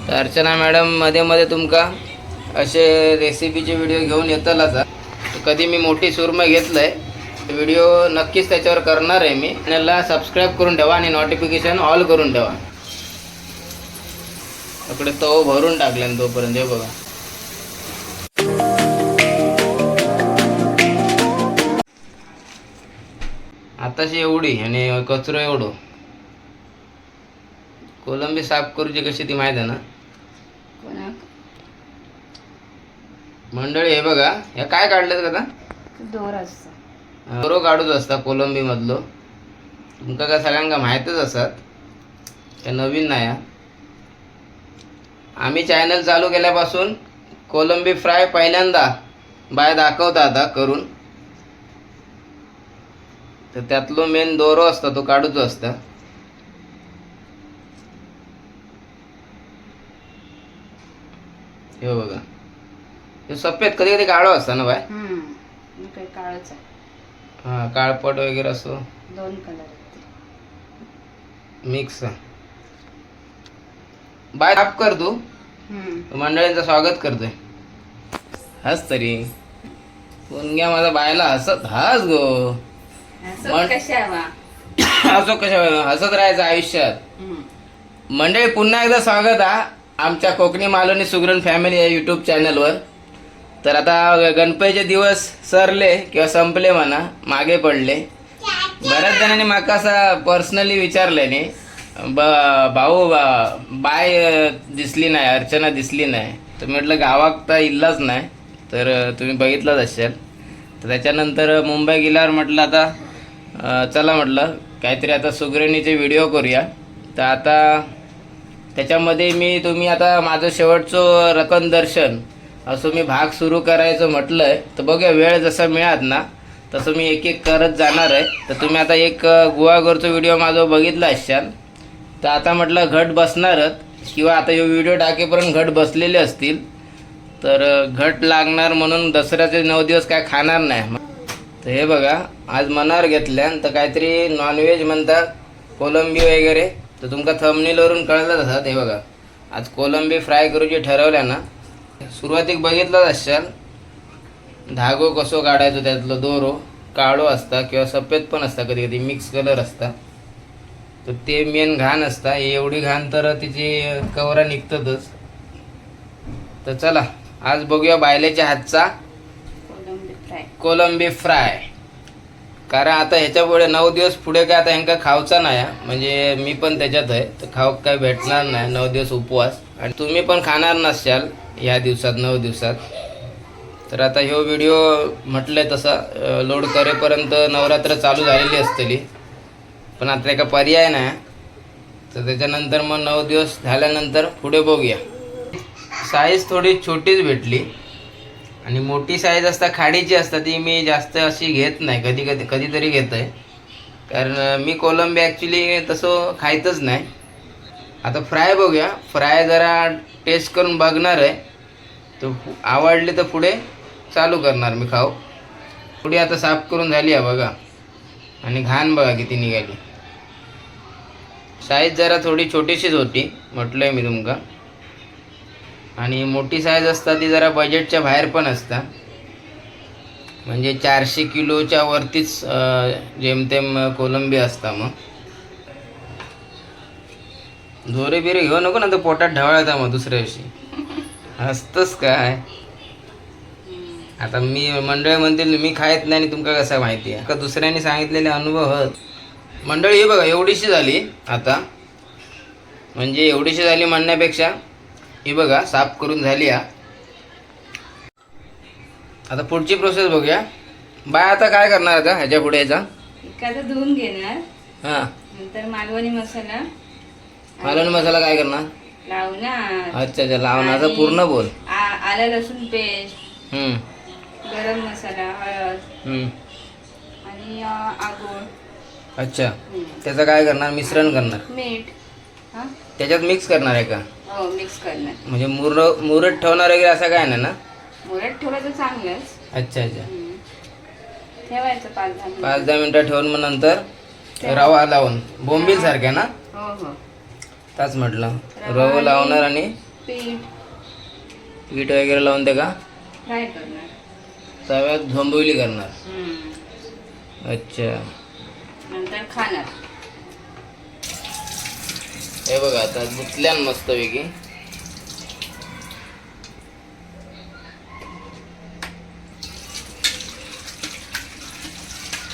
तर अर्चना मॅडम मध्ये मध्ये तुमका असे रेसिपीचे व्हिडिओ घेऊन येतातच. कधी मी मोठी सुरमई घेतलंय व्हिडिओ नक्कीच त्याच्यावर करणार आहे मी. चॅनलला सबस्क्राईब करून ठेवा आणि नोटिफिकेशन ऑल करून ठेवा. इकडे तो भरून टाकल्यान तोपर्यंत हे बघा. आताशी एवढी आणि कचरो एवढो. कोलंबी साफ करूची कशी ती माहिती आहे ना मंडळी. हे बघा या काय काढलेत का दोर असता दोरो काढूच असता कोलंबी मधलो. तुमका का सगळ्यांना माहितच असतात, त्या नवीन नाही. आम्ही चॅनल चालू केल्यापासून कोलंबी फ्राय पहिल्यांदा बाय दाखवता आता करून. तर त्यातलो मेन दोरो असता तो काढूच असता. हे बघा हे सफेद कधी कधी काळो असता ना बाय. काळच आहे. हा काळपट वगैरे असो दोन कलर मिक्स. बाय साफ कर तू. मंडळींचं स्वागत करतोय. हस तरी पुणग्या माझा बायला हसत हस गो. असो कशा हसत राहायचं आयुष्यात. मंडळी पुन्हा एकदा स्वागत आहे आमच्या कोकणी मालवणी सुगरण फॅमिली या यूट्यूब चॅनलवर. तर आता गणपतीचे दिवस सरले किंवा संपले म्हणा, मागे पडले. बऱ्याच जणांनी माका असा पर्सनली विचारल्याने भाऊ बाय दिसली नाही, अर्चना दिसली नाही. तर म्हटलं गावात तर इल्लाच नाही. तर तुम्ही बघितलंच असेल. तर त्याच्यानंतर मुंबई गेल्यावर म्हटलं आता चला म्हटलं काहीतरी आता सुगरणीचे व्हिडिओ करूया. तर आता त्याच्यामध्ये तुम्ही आता माझं शेवटचं रकन दर्शन असं मी भाग सुरू करायचं म्हटलंय. तर बघूया वेळ जसा मिळात ना तसं मी एक एक करत जाणार आहे. तर तुम्ही आता एक गुहागरचा व्हिडिओ माझा बघितला असाल. तर आता म्हटलं घट बसणारच किंवा आता हे व्हिडिओ टाकेपर्यंत घट बसलेले असतील. तर घट लागणार म्हणून दसऱ्याचे 9 दिवस काय खाणार नाही. तर हे बघा आज मनावर घेतल्यान तर काहीतरी नॉनव्हेज म्हणतात कोलंबी वगैरे. तर तुमका थंबनेलवरून कळलंच असतात. हे बघा आज कोलंबी फ्राय करूची ठरवल्या ना. सुरुवातीक बघितलंच असाल धागो कसो काढायचो. त्यातलं दोरो काळो असता किंवा सफेद पण असता, कधी कधी मिक्स कलर असता. तर ते मेन घाण असता. एवढी घाण तर तिची कवरा निघतातच. तर चला आज बघूया बायलेच्या हातचा कोलंबी फ्राय. कारण आता ह्याच्यापुढे 9 दिवस पुढे काय आता ह्यांका खावचा नाही. म्हणजे मी पण त्याच्यात आहे. तर खाऊ काय भेटणार नाही 9 दिवस उपवास. आणि तुम्ही पण खाणार नसाल ह्या दिवसात 9 दिवसात. तर आता ह्यो व्हिडिओ म्हटलंय तसा लोड करेपर्यंत नवरात्र चालू झालेली असतली. पण आता एका पर्याय नाही. तर त्याच्यानंतर मग 9 दिवस झाल्यानंतर पुढे बघूया. साईज थोडी छोटीच भेटली आणि मोठी साईज असता खाडीची असता ती मी जास्त अशी घेत नाही. कधीतरी घेत आहे. कारण मी कोलंबी ॲक्च्युली तसं खायतच नाही. आता फ्राय बघूया. फ्राय जरा टेस्ट करून बघणार आहे. तो आवडली तर पुढे चालू करणार मी खाऊ. पुढे आता साफ करून झाली आहे बघा. आणि घाण बघा किती निघाली. साईज जरा थोडी छोटीशीच होती म्हटलंय मी तुमका. आणि मोठी साईज असता ती जरा बजेटच्या बाहेर पण असता. म्हणजे 400 किलोच्या वरतीच जेमतेम कोलंबी असता. मग दोरे बिरे घेऊ नको ना तर पोटात ढवळता मग दुसऱ्या दिवशी. असतंच काय. आता मी मंडळी म्हणतील मी खायत नाही आणि तुमका कसं माहिती आहे का दुसऱ्यांनी सांगितलेले अनुभव आहेत. मंडळी हे बघा एवढीशी झाली आता. म्हणजे एवढीशी झाली म्हणण्यापेक्षा ही बघा साफ करून झाली. आता पुढची प्रोसेस बघूया. बाय आता काय करणार आता ह्याच्या पुढे याचा एखादं धुवून घेणार. हां नंतर मालवणी मसाला. मालवणी मसाला काय करणार लावणार. अच्छा अच्छा लावण्याचा पूर्ण बोल. आलं लसूण पेस्ट, गरम मसाला, हळद आणि आगोळ. अच्छा त्याचं काय करणार मिश्रण करणार. मीठ त्याच्यात मिक्स करणार आहे का. हो मिक्स करणार. म्हणजे मुरत ठेवणार वगैरे असं काय नाही ना. मुरत ठेवलं तर चांगलंच. अच्छा अच्छा ठेवायचं 5-10 मिनिटं ठेवून मग नंतर रवा लावून बोंबील सारख्या ना. हो हो ताच म्हटलं रवा लावणार आणि पीठ पीठ वगैरे लावून ते का फ्राय करणार. तव्यात झोंबवली करणार. अच्छा, नंतर खाणार. हे बघा आता धुतल्यान मस्तपैकी.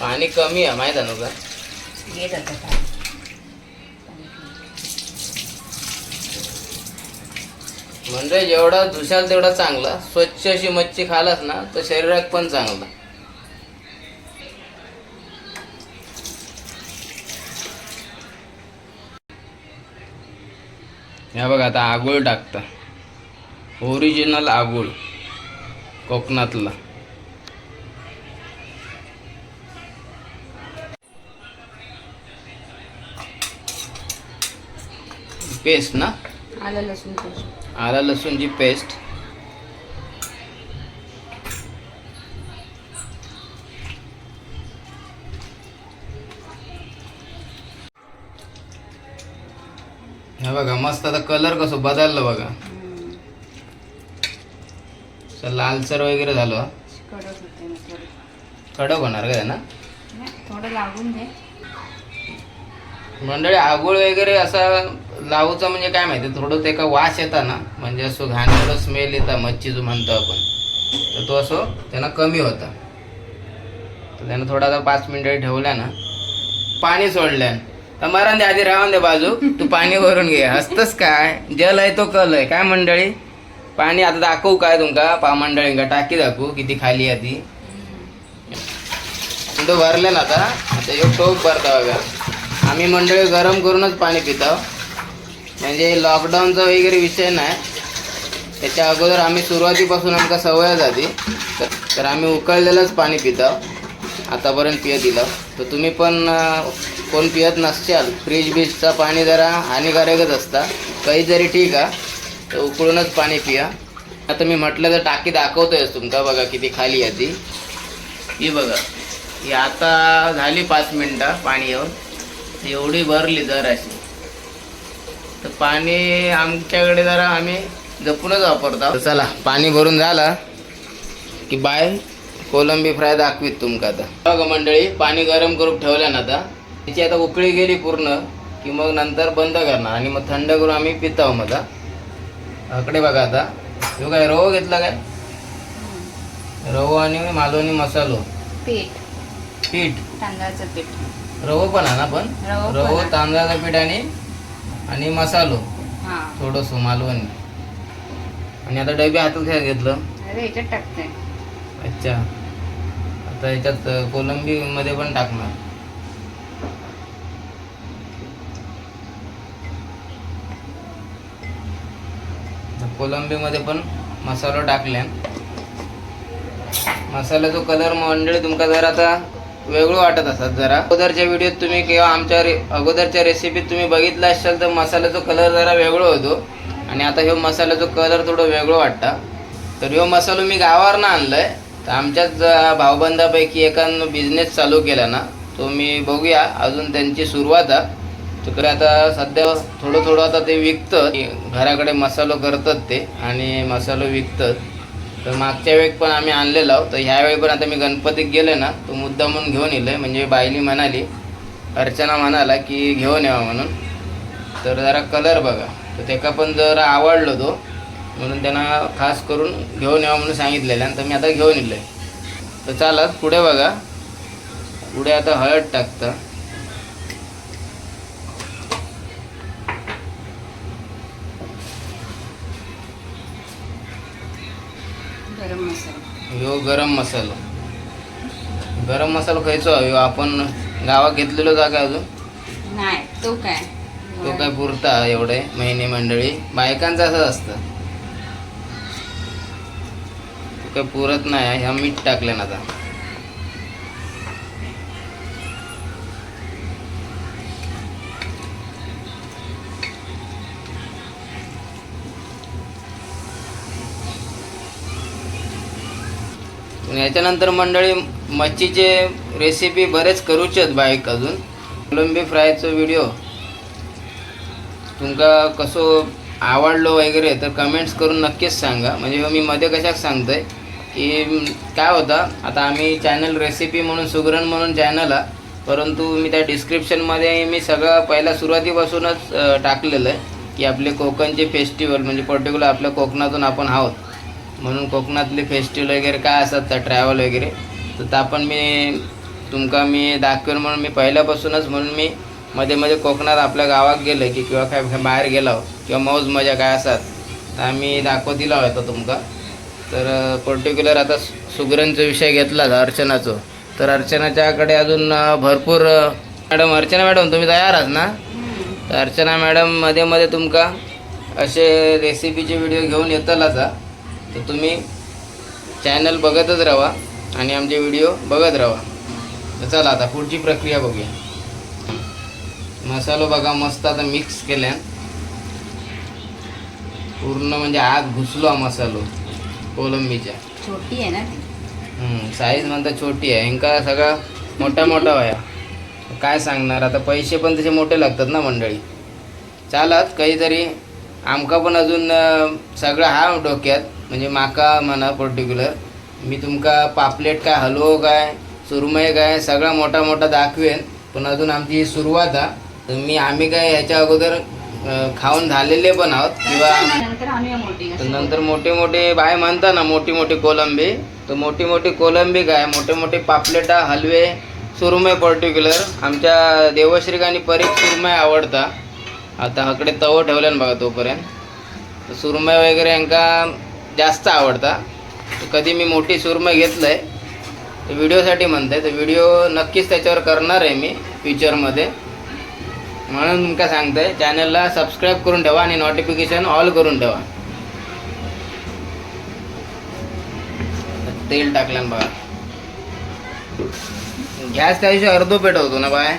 पाणी कमी आहे माहित आहे का. घेत आता काय. म्हणजे जेवढा धुशाल तेवढा चांगला. स्वच्छ अशी मच्छी खालास ना तर शरीरात पण चांगला. ह्या बघा आता आगोळ टाकता. ओरिजिनल आगोळ कोकणातला. पेस्ट ना, आलं लसूण पेस्ट. आला लसूणची पेस्ट. हे बघा मस्त आता कलर कसं बदललं बघा. असं लालसर वगैरे झालं. कडक होते ना थोडं. कडक होणार का ना. थोडं लागून दे. मंडळी आगोळ वगैरे असा लावूचा म्हणजे काय माहिती, थोडं ते का वास येता ना, म्हणजे असं घाणेरडं स्मेल येता मच्छी जो म्हणतो आपण, तर तो असं त्यांना कमी होता. तर त्यानं थोडा आता 5 मिनिटं ठेवल्या ना, पाणी सोडल्यान तर मरण दे आधी राहून दे बाजू. तू पाणी भरून घे. हसतस काय, जल आहे तो कल आहे काय मंडळी. पाणी आता दाखवू काय तुमका मंडळींका, टाकी दाखवू किती खाली आहे ती. तो भरले ना आता एक टोप भरता बघा. आम्ही मंडळी गरम करूनच पाणी पितो. म्हणजे लॉकडाऊनचा वगैरे विषय नाही. त्याच्या अगोदर आम्ही सुरुवातीपासून आमका सवय झाली, तर आम्ही उकळलेलंच पाणी पितो. आतापर्यंत पिय दिलं. तर तुम्ही पण कोण पियत नसशाल, फ्रीज बीजचा पाणी जरा हानिकारकच असता. काही जरी ठीक आहे तर उकळूनच पाणी पिया. आता मी म्हटलं तर टाकी दाखवतोयच तुमका. बघा किती खाली आहे ती. ही बघा, ही आता झाली 5 मिनटं पाणी येऊन. एवढी भरली जराशी. तर पाणी आमच्याकडे जरा आम्ही जपूनच वापरतो. चला पाणी भरून झाला की बाय कोलंबी फ्राय दाखवीत तुमका. आता बघा मंडळी, पाणी गरम करून ठेवल्या ना, आता त्याची आता उकळी गेली पूर्ण की मग नंतर बंद करणार आणि मग थंड करून आम्ही पिताव. मग आकडे बघा आता. तो काय रवो घेतला काय, रवो आणि मालवणी मसालो, पीठ तांदळाचं पीठ, रवो पण आहे ना, पण रवो तांदळाचं पीठ आणि मसालो थोडंसं मालवणी. आणि आता डबे हातात काय घेतलं. अरे याच्यात टाकते. अच्छा, आता याच्यात कोलंबी मध्ये पण टाकणार. कोलंबी मध्ये पण मसाला टाकल्या. मसाल्याचा कलर मंडळी तुमका जरा आता वेगळं वाटत असतात. जरा अगोदरच्या व्हिडिओत तुम्ही किंवा आमच्या अगोदरच्या रेसिपीत तुम्ही बघितलं असाल तर मसाल्याचा कलर जरा वेगळं होतो. आणि आता ह्यो मसाल्याचा कलर थोडं वेगळं वाटतं. तर ह्यो मसालो मी गावावरनं आणलाय. तर आमच्याच भाऊबंदापैकी एकानं बिझनेस चालू केला ना, तो मी बघूया. अजून त्यांची सुरुवात आहे. तिकडे आता सध्या थोडं आता ते विकतं. घराकडे मसालो करतात ते आणि मसालो विकतात. तर मागच्या वेळेस पण आम्ही आणलेलो आहोत. तर ह्यावेळी पण आता मी गणपतीत गेले ना, तो मुद्दा म्हणून घेऊन येलं. म्हणजे बायली म्हणाली, अर्चना म्हणाला की घेऊन यावं म्हणून. तर जरा कलर बघा, तर त्याला पण जरा आवडलो तो, म्हणून त्यांना खास करून घेऊन यावं म्हणून सांगितलेलं. आणि तर मी आता घेऊन येलो आहे. तर चला पुढे बघा. पुढे आता हळद टाकतं. गरम मसाला. ह्यो गरम मसाला. गरम मसाला खायचो ह्यो आपण गावात घेतलेलो जागा अजून नाही. तो काय पुरता एवढे महिने मंडळी. बायकांचं असंच असतं, तो काय पुरत नाही. ह्या मीठ टाकले ना आता. याच्यानंतर मंडळी मच्छीचे रेसिपी बरेच करूचे आहेत बाईक. अजून कोलंबी फ्रायचं व्हिडिओ तुमका कसं आवडलो वगैरे तर कमेंट्स करून नक्कीच सांगा. म्हणजे मी मध्ये कशाक सांगतोय की काय होतं, आता आम्ही चॅनल रेसिपी म्हणून सुगरण म्हणून चॅनल आहे, परंतु मी त्या डिस्क्रिप्शनमध्ये मी सगळं पहिला सुरुवातीपासूनच टाकलेलं आहे की आपले कोकणचे फेस्टिवल म्हणजे पर्टिक्युलर आपल्या कोकणातून आपण आहोत म्हणून कोकणातले फेस्टिवल वगैरे काय असतात त्या ट्रॅव्हल वगैरे तर आपण तुमका मी दाखवेन म्हणून मी पहिल्यापासूनच म्हणून मी मध्ये मध्ये कोकणात आपल्या गावात गेलं की किंवा काय बाहेर गेलो किंवा मौज मजा काय असतात तर आम्ही दाखवतीला होतो तुमका. तर पर्टिक्युलर आता सुगरणचा विषय घेतला अर्चनाचं, तर अर्चनाच्याकडे अजून भरपूर अर्चना मॅडम तुम्ही तयार आहात ना? तर अर्चना मॅडम मध्ये मध्ये तुमका असे रेसिपीचे व्हिडिओ घेऊन येतालच, तर तुम्ही चॅनल बघतच राहा आणि आमचे व्हिडिओ बघत राहा. तर चला आता पुढची प्रक्रिया बघूया. मसालो बघा मस्त आता मिक्स केल्या पूर्ण, म्हणजे आत घुसलो हा मसालो कोलंबीच्या. छोटी आहे ना ती. साईज म्हणता छोटी आहे, इंका सगळा मोठा मोठा व्हाया. काय सांगणार आता, पैसे पण तसे मोठे लागतात ना मंडळी. चालत काहीतरी आमका पण अजून सगळं हा डोक्यात, म्हणजे माका म्हणा पर्टिक्युलर मी तुमका पापलेट काय हलवो काय सुरमई काय सगळा मोठा मोठा दाखवेन, पण अजून आमची ही सुरुवात आहे. तर आम्ही काय ह्याच्या अगोदर खाऊन झालेले पण आहोत किंवा नंतर मोठे मोठे बाय म्हणता ना मोठी मोठी कोलंबी, तर मोठी मोठी कोलंबी काय मोठे मोठे पापलेटा हलवे सुरमई पर्टिक्युलर आमच्या देवश्री आणि परीख सुरमई आवडता. आता हकडे तव ठेवल्यान बघा तोपर्यंत सुरमई वगैरे यांका जास्त आवडता. कधी मी मोठी सुरमई घेतलंय तर व्हिडिओसाठी म्हणतंय, तर व्हिडिओ नक्कीच त्याच्यावर करणार आहे मी फ्युचरमध्ये, म्हणून तुमका सांगतंय चॅनलला सबस्क्राईब करून ठेवा आणि नोटिफिकेशन ऑल करून ठेवा. तेल टाकल्यान बघा, गॅस त्या दिवशी अर्धो पेटवतो ना बाय,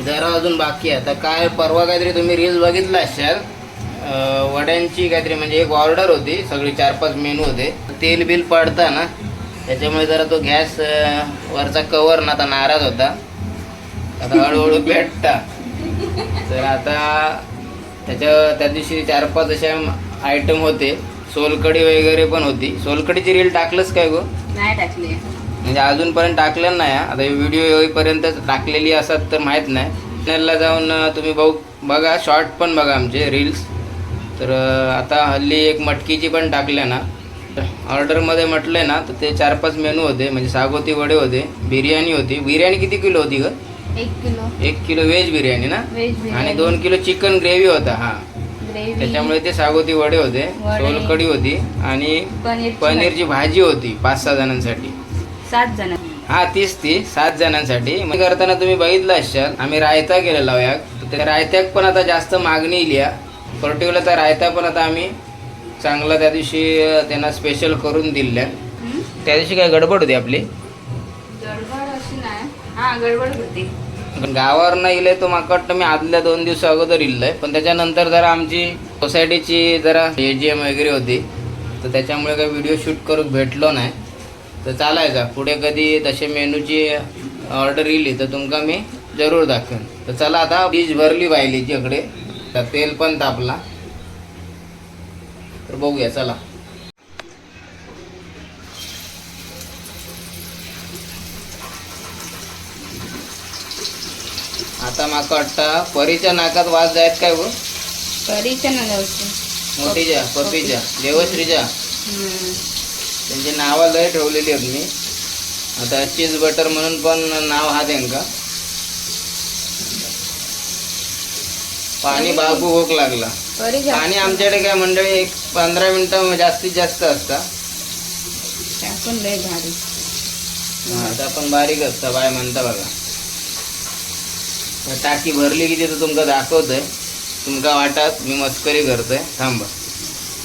जरा अजून बाकी आहे. आता काय परवा काहीतरी तुम्ही रील्स बघितला असाल वड्यांची काहीतरी, म्हणजे एक ऑर्डर होती सगळी 4-5 मेनू होते. तेल बिल पडता ना त्याच्यामुळे जरा तो गॅस वरचा कवर ना आता नाराज होता, आता हळूहळू भेटता. तर आता त्या दिवशी 4-5 अशा आयटम होते, सोलकढी वगैरे पण होती. सोलकढीची रील टाकलंच काय गो? नाही टाकली, म्हणजे अजूनपर्यंत टाकलं नाही. आता व्हिडिओ येईपर्यंत टाकलेली असत तर माहीत नाही. चॅनलला जाऊन तुम्ही बघा, शॉर्ट पण बघा आमचे रील्स. तर आता हल्ली एक मटकीची पण टाकल्या ना ऑर्डरमध्ये म्हटलं ना, तर ते 4-5 मेनू होते, म्हणजे सागोती वडे होते, बिर्याणी होती. बिर्याणी किती किलो होती ग? 1 किलो व्हेज बिर्याणी ना, आणि 2 किलो चिकन ग्रेव्ही होता. हा, त्याच्यामुळे ते सागोती वडे होते, सोलकढी होती आणि पनीरची भाजी होती 5-6 जणांसाठी. 7 जण, हा 7 जणांसाठी. मग करताना तुम्ही बघितलं असाल आम्ही रायता केलेला याक, त्या रायत्याक पण आता जास्त मागणी इल्या. पर्टिक्युलर त्या रायता पण आता आम्ही चांगला त्या दिवशी त्यांना स्पेशल करून दिल्या. त्या दिवशी काय गडबड होती आपली? गडबड अशी नाही, हा गडबड होती. गावावरनं इले तो माका वाटतं मी आदल्या 2 दिवस अगोदर इल्लंय, पण त्याच्यानंतर जरा आमची सोसायटीची जरा AGM वगैरे होती, तर त्याच्यामुळे काही व्हिडिओ शूट करून भेटलो नाही. तर चालायचा पुढे कधी तसे मेनूची ऑर्डर इली तर तुमका मी जरूर दाखवेन. तर चला आता डिश भरली बायलीची इकडे, तर तेल पण तापला, तर बघूया चला. आता माका वाटतं परीच्या नाकात वास जायत काय गो? परीच्या ना जाऊची मोठीच्या पप्पीच्या देवश्रीच्या त्यांची नावं लय ठेवलेली आहेत मी. आता चीज बटर म्हणून पण नाव हा त्यांका. पाणी बाबू भूक लागला. पाणी आमच्याकडे काय मंडळी 15 मिनिटं जास्तीत जास्त असता. पण लय भारी. आता पण बारीक असता बाय म्हणता बघा. टाकी भरली की तिथं तुमका दाखवतंय, तुमका वाटत मी मस्करी करतोय. थांबा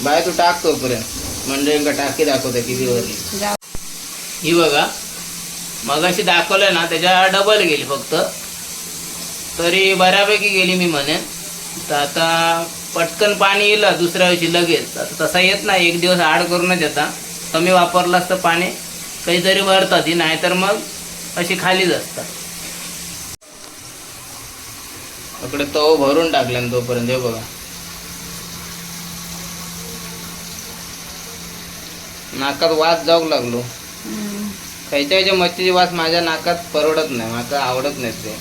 बाय तू टाक तोपर्यंत, म्हणजे टाकी दाखवतोय किती भरली. ही बघा मगाशी दाखवलं ना त्याच्या डबल गेली फक्त, तरी बऱ्यापैकी गेली मी म्हणेन. तर आता पटकन पाणी येईल दुसऱ्या दिवशी लगेच. आता तसा येत नाही, 1 दिवस आड करूनच येता. कमी वापरलं असतं पाणी काहीतरी भरतात ती, नाहीतर मग अशी खालीच असतात. इकडे तव भरून टाकल्यान तोपर्यंत हे बघा नाकात वास जाऊ लागलो. हम्म. खयच्या मच्छीची वास माझ्या नाकात परवडत नाही, मला आवडत नाही ते.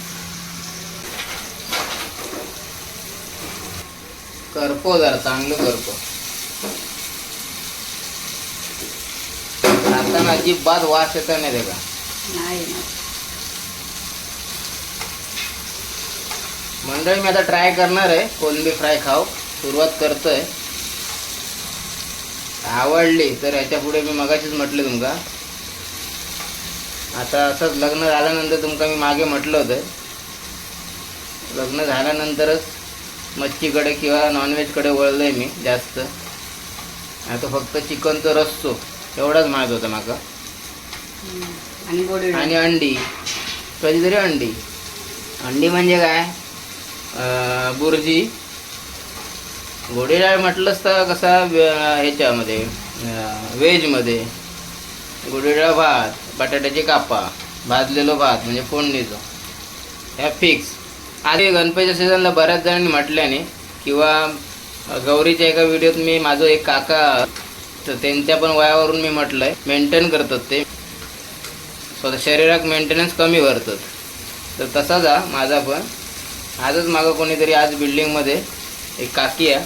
करपो जरा चांगलं करपो. आता अजिबात वास येत नाही त्याचा. नाही ना. मंडळी मी आता ट्राय करणार आहे कोलंबी फ्राय खाऊ. सुरुवात करतोय. आवडली तर ह्याच्या पुढे मी मगाशीच म्हटलं तुमका, आता असंच लग्न झाल्यानंतर तुमका मी मागे म्हटलं होतं, लग्न झाल्यानंतरच मच्छीकडे किंवा नॉनव्हेजकडे वळलोय मी जास्त. आता फक्त चिकनचं रस्सो एवढाच माहीत होता माका. आणि गोडी आणि अंडी, कधीतरी अंडी. अंडी म्हणजे काय, बुर्जी. घोडी डाळ म्हटलंच तर कसा ह्याच्यामध्ये व्हेजमध्ये घोडी डाळ भात, बटाट्याची कापा, भाजलेलो भात म्हणजे फोडणीचं, ह्या फिक्स. आधी गणपतीच्या सीझनला बऱ्याच जणांनी म्हटल्याने किंवा गौरीच्या एका व्हिडिओत मी माझं एक काका, तर त्यांच्या पण वयावरून मी म्हटलं आहे मेंटेन करतात ते, स्वतः शरीरात मेंटेनन्स कमी करतात. तर तसाच हा माझा पण. आजच मागं कोणीतरी आज बिल्डिंगमध्ये एक काकी आहे,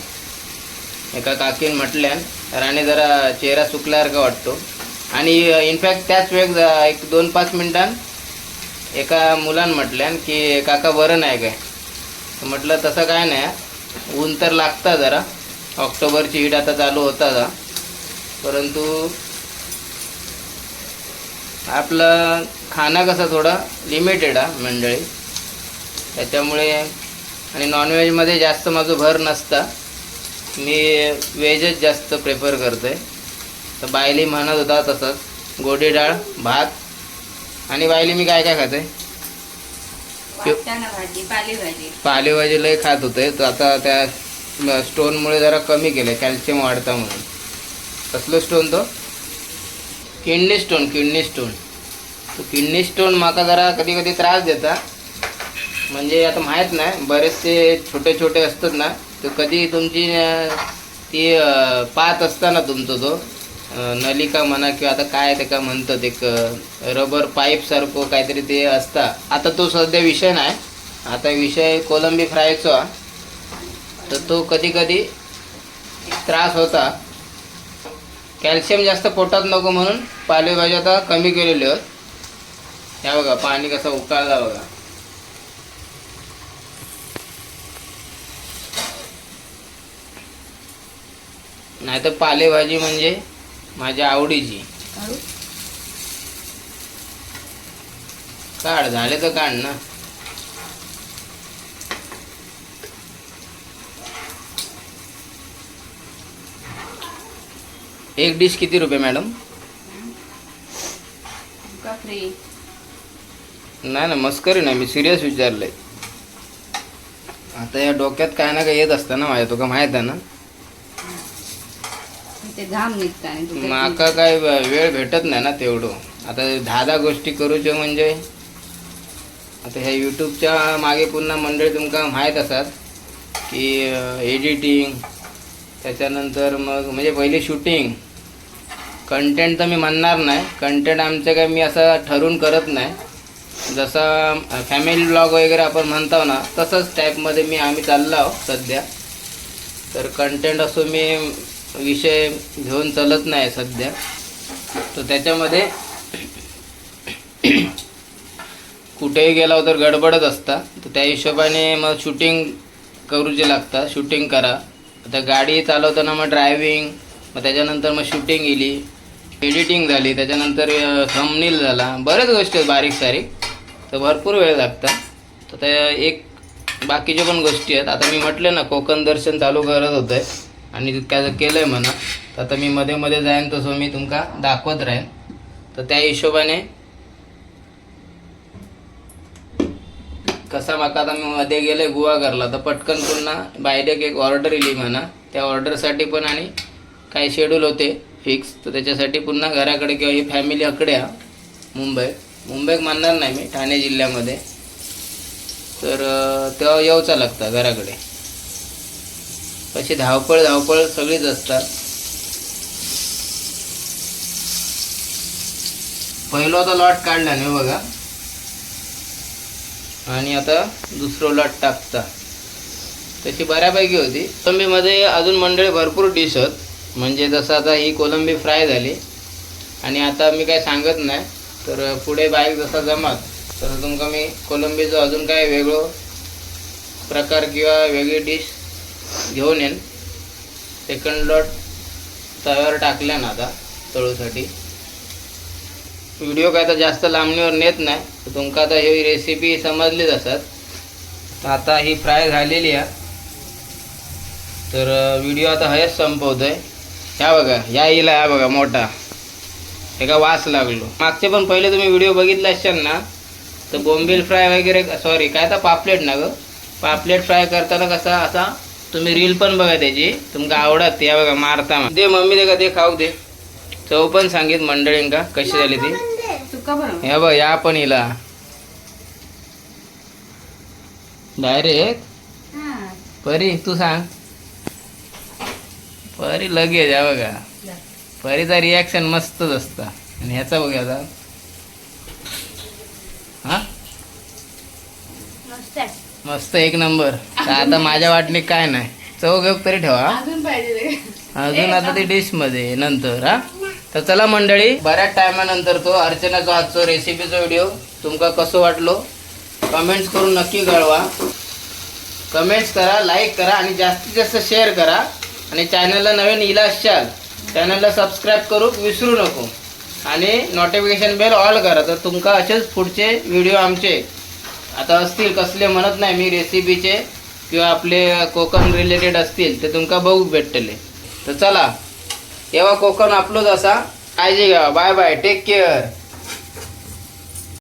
एका काकीने म्हटल्यान राणे जरा चेहरा सुकल्यासारखा वाटतो. आणि इनफॅक्ट त्याच वेळ एक 2-5 मिनिटां एका मुलानं म्हटल्यान की काका बरं नाही काय. तर म्हटलं तसं काय नाही, ऊन तर लागतं जरा, ऑक्टोबरची हीट आता चालू होता जा, परंतु आपलं खाणं कसं थोडं लिमिटेड आहे मंडळी, त्याच्यामुळे. आणि नॉनव्हेजमध्ये जास्त माझं भर नसता, मी व्हेजच जास्त प्रेफर करतो आहे. तर बायली म्हणत होता तसंच गोडी डाळ भात. आणि बायली मी काय काय खाते, वाटाणा भाजी, पालेभाजी. पालेभाजी लय खात होते. तर आता त्या स्टोनमुळे जरा कमी केलं, कॅल्शियम वाढता म्हणून. कसलं स्टोन तो, किडनी स्टोन. तो किडनी स्टोन माका जरा कधी कधी त्रास देता. म्हणजे आता माहीत नाही, बरेचसे छोटे छोटे असतात ना, तर कधी तुमची ती पात असताना तुमचं तो नलिका म्हणा किंवा आता काय ते का म्हणतात, एक रबर पाईपसारखं काहीतरी ते असता. आता तो सध्या विषय नाही, आता विषय कोलंबी फ्रायचा. तर तो कधी कधी त्रास होता. कॅल्शियम जास्त पोटात नको म्हणून पालेभाज्या आता कमी केलेले आहेत. ह्या बघा पाणी कसं उकळला बघा. नाही तर पालेभाजी म्हणजे माझ्या आवडीची. काढ, झाले तर काढ ना. एक डिश किती रुपये मॅडम? फ्री. नाही ना, मस्करी नाही, मी सिरियस विचारलंय. आता या डोक्यात काय ना काय येत असतं ना माझ्या, तुका माहित आहे ना. ते घाम निघता माका काय वेळ भेटत नाही ना तेवढं. आता 10 गोष्टी करूच्या म्हणजे आता ह्या यूट्यूबच्या मागे पुन्हा मंडळी तुमका माहीत असतात की एडिटिंग, त्याच्यानंतर मग म्हणजे पहिले शूटिंग. कंटेंट तर मी म्हणणार नाही, कंटेंट आमचं काय मी असं ठरवून करत नाही. जसं फॅमिली ब्लॉग वगैरे आपण म्हणतो ना, तसंच टाईपमध्ये आम्ही चाललो आहोत सध्या. तर कंटेंट असो मी विषय घेऊन चालत नाही सध्या. तर त्याच्यामध्ये कुठेही गेला तर गडबडच असता. तर त्या हिशोबाने मग शूटिंग करूचे लागतात. शूटिंग करा, आता गाडी चालवताना मग ड्रायव्हिंग, मग त्याच्यानंतर मग शूटिंग गेली, एडिटिंग झाली, त्याच्यानंतर थंबनेल झाला, बऱ्याच गोष्टी आहेत बारीक सारीक. तर भरपूर वेळ लागतात. तर त्या एक बाकीच्या पण गोष्टी आहेत. आता मी म्हटलं ना कोकण दर्शन चालू करत होतं आहे आणि तितक्याचं केलं आहे म्हणा. तर आता मी मध्ये मध्ये जाईन तसं मी तुमका दाखवत राहीन. तर त्या हिशोबाने कसा माका आता मी मध्ये गेले गुहागरला, तर पटकन पुन्हा बायडेक एक ऑर्डर इली म्हणा. त्या ऑर्डरसाठी पण आणि काही शेड्यूल होते फिक्स. तर त्याच्यासाठी पुन्हा घराकडे किंवा ही फॅमिली अकडे मुंबईत म्हणणार नाही मी, ठाणे जिल्ह्यामध्ये. तर तेव्हा येऊचा लागतं घराकडे. अशी धावपळ सगळीच असतात. पहिला आता लॉट काढला नाही बघा, आणि आता दुसरं लॉट टाकता. तशी बऱ्यापैकी होती. कोलंबीमध्ये अजून मंडळी भरपूर डिश आहेत. म्हणजे जसं आता ही कोलंबी फ्राय झाली, आणि आता मी काय सांगत नाही, तर पुढे बाईक जसा जमत तर तुमका मी कोलंबीचं अजून काय वेगळं प्रकार किंवा वेगळी डिश घेऊन येईन. सेकंड लॉट तव्यावर टाकल्या ना आता तळूसाठी. व्हिडिओ काय तर जास्त लांबणीवर नेत नाही, तर तुमका आता ही रेसिपी समजलीच असतात. तर आता ही फ्राय झालेली आहे, तर व्हिडिओ आता हेच संपवतोय. ह्या बघा, या हिला ह्या बघा मोठा एका वास लागलो. मागचे पण पहिले तुम्ही व्हिडिओ बघितले असाल ना, तर बोंबील फ्राय वगैरे, सॉरी काय तर पापलेट ना गं, पापलेट फ्राय करताना कसा असा तुम्ही रील पण बघा त्याची, तुमका आवडत. या बघा मारता दे मम्मी, दे का ते खाऊ दे. चव पण सांगित मंडळींका कशी झाली ती. चुका बरोबर. ह्या बघ, या पण हिला डायरेक्ट परी तू सांग. परी लगेच या बघा, परीचा रिॲक्शन मस्तच असता. आणि ह्याचा बघ आता, हा मस्त आहे. मस्त एक नंबर. तर आता माझ्या वाटणी काय नाही, चव घेऊ तरी ठेवा अजून पाहिजे. अजून. आता ते डिश मध्ये नंतर. हा तर चला मंडळी, बऱ्याच टायमानंतर तो अर्चनाचा हातचो रेसिपीचा व्हिडिओ तुमका कसं वाटलो कमेंट्स करून नक्की कळवा. कमेंट्स करा, लाईक करा, आणि जास्तीत जास्त शेअर करा. आणि चॅनलला नवीन इला असाल चॅनलला सबस्क्राईब करू विसरू नको, आणि नोटिफिकेशन बेल ऑल करा. तर तुमका असेच पुढचे व्हिडिओ आमचे आता असतील, कसले म्हणत नाही मी, रेसिपीचे किंवा आपले कोकण रिलेटेड असतील ते तुमका बघू भेटतले. तर चला, तेव्हा कोकण आपलोच असा. काळजी घ्या. Bye bye, take care.